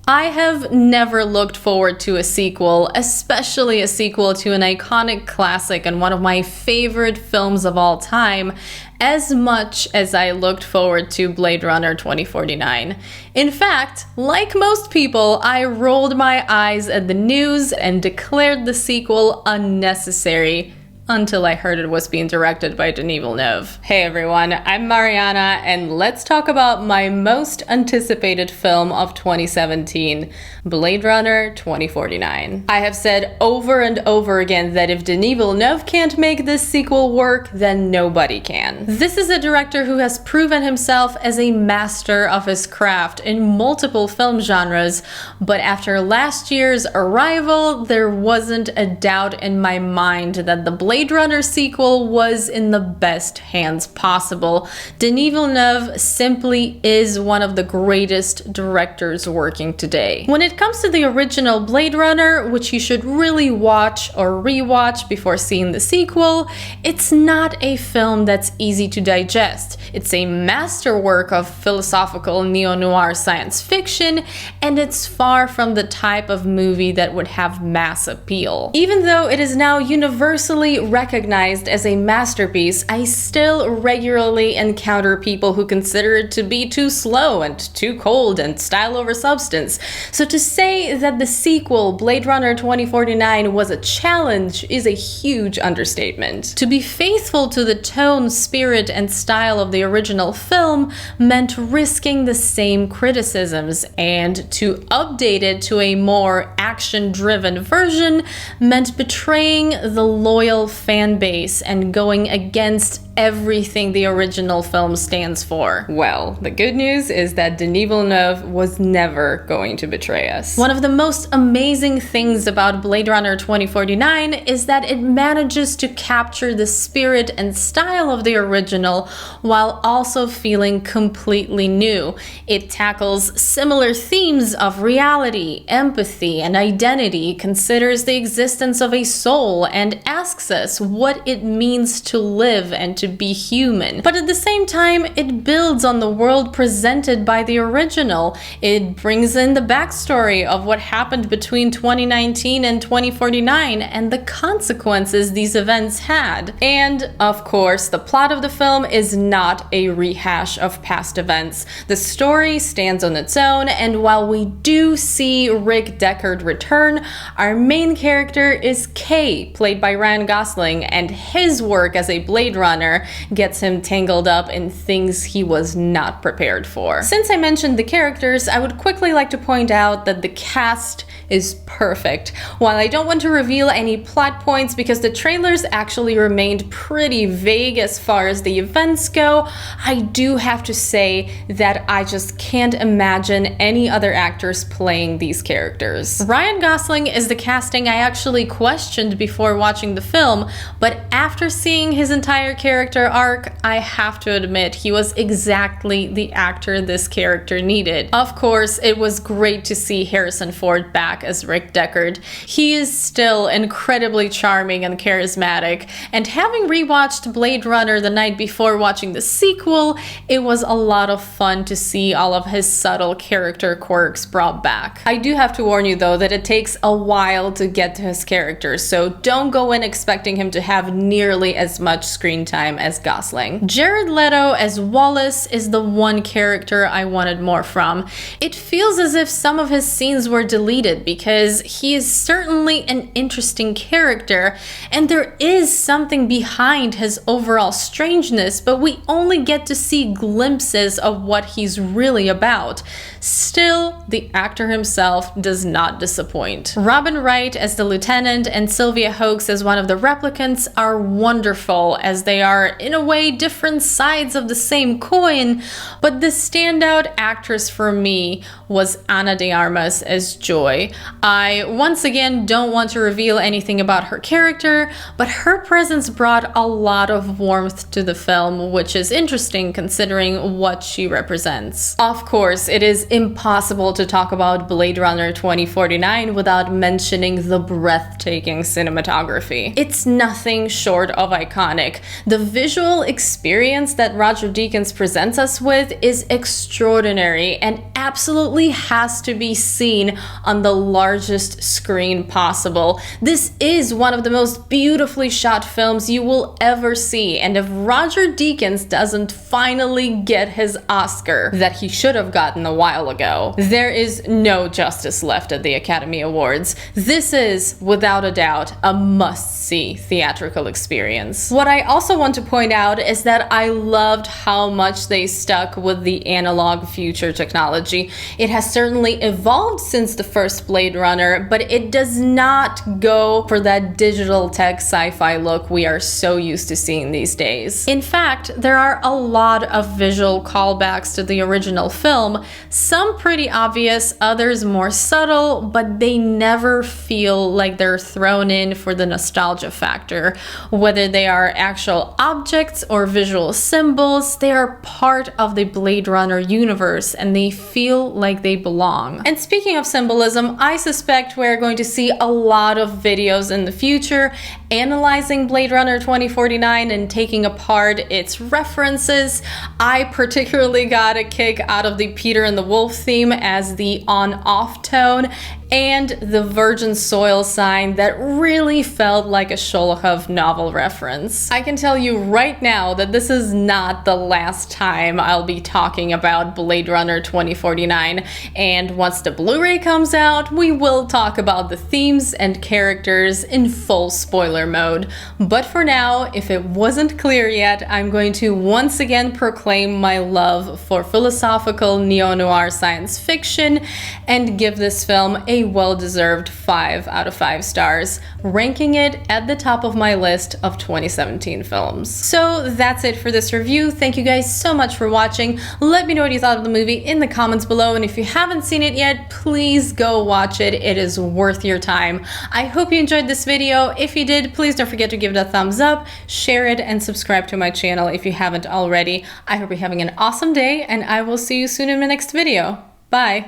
I have never looked forward to a sequel, especially a sequel to an iconic classic and one of my favorite films of all time, as much as I looked forward to Blade Runner 2049. In fact, like most people, I rolled my eyes at the news and declared the sequel unnecessary, until I heard it was being directed by Denis Villeneuve. Hey everyone, I'm Marianna, and let's talk about my most anticipated film of 2017, Blade Runner 2049. I have said over and over again that if Denis Villeneuve can't make this sequel work, then nobody can. This is a director who has proven himself as a master of his craft in multiple film genres, but after last year's Arrival, there wasn't a doubt in my mind that the Blade Runner sequel was in the best hands possible. Denis Villeneuve simply is one of the greatest directors working today. When it comes to the original Blade Runner, which you should really watch or rewatch before seeing the sequel, it's not a film that's easy to digest. It's a masterwork of philosophical neo-noir science fiction, and it's far from the type of movie that would have mass appeal. Even though it is now universally recognized as a masterpiece, I still regularly encounter people who consider it to be too slow and too cold and style over substance. So to say that the sequel, Blade Runner 2049, was a challenge is a huge understatement. To be faithful to the tone, spirit, and style of the original film meant risking the same criticisms, and to update it to a more action-driven version meant betraying the loyal fan base and going against everything the original film stands for. Well, the good news is that Denis Villeneuve was never going to betray us. One of the most amazing things about Blade Runner 2049 is that it manages to capture the spirit and style of the original while also feeling completely new. It tackles similar themes of reality, empathy, and identity, considers the existence of a soul, and asks us what it means to live and to be human. But at the same time, it builds on the world presented by the original. It brings in the backstory of what happened between 2019 and 2049 and the consequences these events had. And, of course, the plot of the film is not a rehash of past events. The story stands on its own, and while we do see Rick Deckard return, our main character is Kay, played by Ryan Gosling, and his work as a Blade Runner gets him tangled up in things he was not prepared for. Since I mentioned the characters, I would quickly like to point out that the cast is perfect. While I don't want to reveal any plot points because the trailers actually remained pretty vague as far as the events go, I do have to say that I just can't imagine any other actors playing these characters. Ryan Gosling is the casting I actually questioned before watching the film, but after seeing his entire character arc, I have to admit he was exactly the actor this character needed. Of course, it was great to see Harrison Ford back as Rick Deckard. He is still incredibly charming and charismatic, and having rewatched Blade Runner the night before watching the sequel, it was a lot of fun to see all of his subtle character quirks brought back. I do have to warn you though that it takes a while to get to his character, so don't go in expecting him to have nearly as much screen time as Gosling. Jared Leto as Wallace is the one character I wanted more from. It feels as if some of his scenes were deleted because he is certainly an interesting character, and there is something behind his overall strangeness, but we only get to see glimpses of what he's really about. Still, the actor himself does not disappoint. Robin Wright as the lieutenant and Sylvia Hoeks as one of the replicants are wonderful, as they are, in a way, different sides of the same coin, but the standout actress for me was Ana de Armas as Joy. I, once again, don't want to reveal anything about her character, but her presence brought a lot of warmth to the film, which is interesting considering what she represents. Of course, it is impossible to talk about Blade Runner 2049 without mentioning the breathtaking cinematography. It's it's nothing short of iconic. The visual experience that Roger Deakins presents us with is extraordinary and absolutely has to be seen on the largest screen possible. This is one of the most beautifully shot films you will ever see, and if Roger Deakins doesn't finally get his Oscar that he should have gotten a while ago, there is no justice left at the Academy Awards. This is, without a doubt, a must-see theatrical experience. What I also want to point out is that I loved how much they stuck with the analog future technology. It has certainly evolved since the first Blade Runner, but it does not go for that digital tech sci-fi look we are so used to seeing these days. In fact, there are a lot of visual callbacks to the original film, some pretty obvious, others more subtle, but they never feel like they're thrown in for the nostalgia factor. Whether they are actual objects or visual symbols, they are part of the Blade Runner universe and they feel like they belong. And speaking of symbolism, I suspect we're going to see a lot of videos in the future analyzing Blade Runner 2049 and taking apart its references. I particularly got a kick out of the Peter and the Wolf theme as the on-off tone, and the virgin soil sign that really felt like a Sholokhov novel reference. I can tell you right now that this is not the last time I'll be talking about Blade Runner 2049, and once the Blu-ray comes out, we will talk about the themes and characters in full spoiler mode. But for now, if it wasn't clear yet, I'm going to once again proclaim my love for philosophical neo-noir science fiction and give this film a well-deserved 5 out of 5 stars, ranking it at the top of my list of 2017 films. So that's it for this review. Thank you guys so much for watching. Let me know what you thought of the movie in the comments below, and if you haven't seen it yet, please go watch it. It is worth your time. I hope you enjoyed this video. If you did, please don't forget to give it a thumbs up, share it, and subscribe to my channel if you haven't already. I hope you're having an awesome day, and I will see you soon in my next video. Bye!